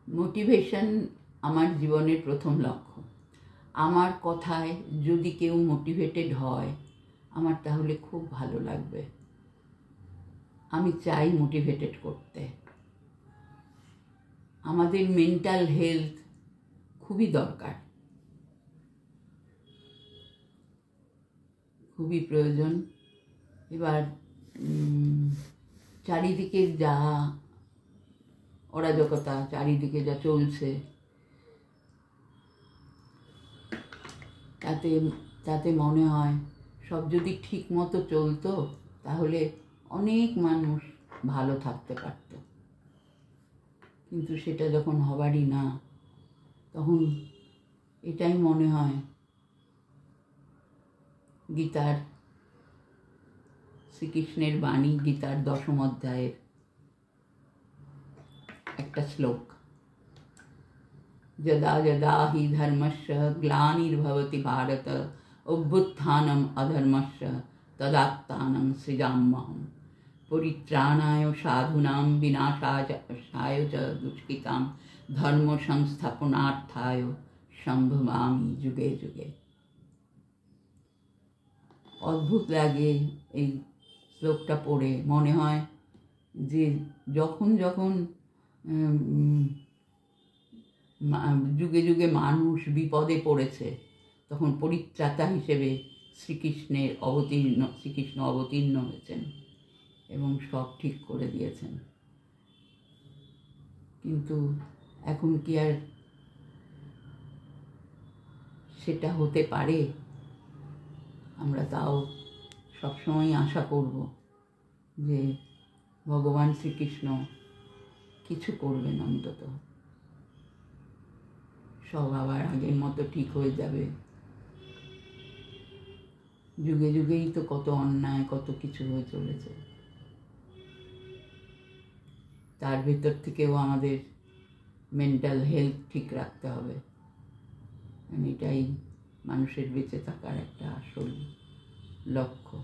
Motivation আমার জীবনের প্রথম লক্ষ্য। আমার কথায় যদি কেউ মোটিভেটেড হয় আমার তাহলে খুব ভালো লাগবে। আমি চাই মোটিভেটেড করতে। আমাদের মেন্টাল হেলথ খুবই দরকার, খুবই প্রয়োজন। এবার চারিদিকের যা অরাজকতা, চারিদিকে যা চলছে, তাতে মনে হয় সব যদি ঠিক মতো চলতো তাহলে অনেক মানুষ ভালো থাকতে পারত। কিন্তু সেটা যখন হবারই না, তখন এটাই মনে হয় গীতার, শ্রীকৃষ্ণের বাণী, গীতার 10ম অধ্যায়ের একটা শ্লোক, যদা যদা হি ধর্মস্য গ্লানির্ভবতি ভারত অভ্যুত্থানম অধর্মস্য তদাত্মানং সৃজাম্যহম পরিত্রাণায় সাধূনাং বিনাশায় চ দুষ্কৃতাং ধর্ম সংস্থাপনার্থায় সম্ভবামি যুগে যুগে। অদ্ভুত লাগে এই শ্লোকটা পড়ে। মনে হয় যে যখন যখন যুগে যুগে মানুষ বিপদে পড়েছে তখন পরিত্রাতা হিসেবে শ্রীকৃষ্ণ অবতীর্ণ হয়েছেন এবং সব ঠিক করে দিয়েছেন। কিন্তু এখন কি আর সেটা হতে পারে? আমরা তাও সবসময় আশা করব যে ভগবান শ্রীকৃষ্ণ কিছু করবেন, অন্তত সব আবার আগের মতো ঠিক হয়ে যাবে। যুগে যুগেই তো কত অন্যায়, কত কিছু হয়ে চলেছে। তার ভেতর থেকেও আমাদের মেন্টাল হেলথ ঠিক রাখতে হবে। এটাই মানুষের বেঁচে থাকার একটা আসল লক্ষ্য।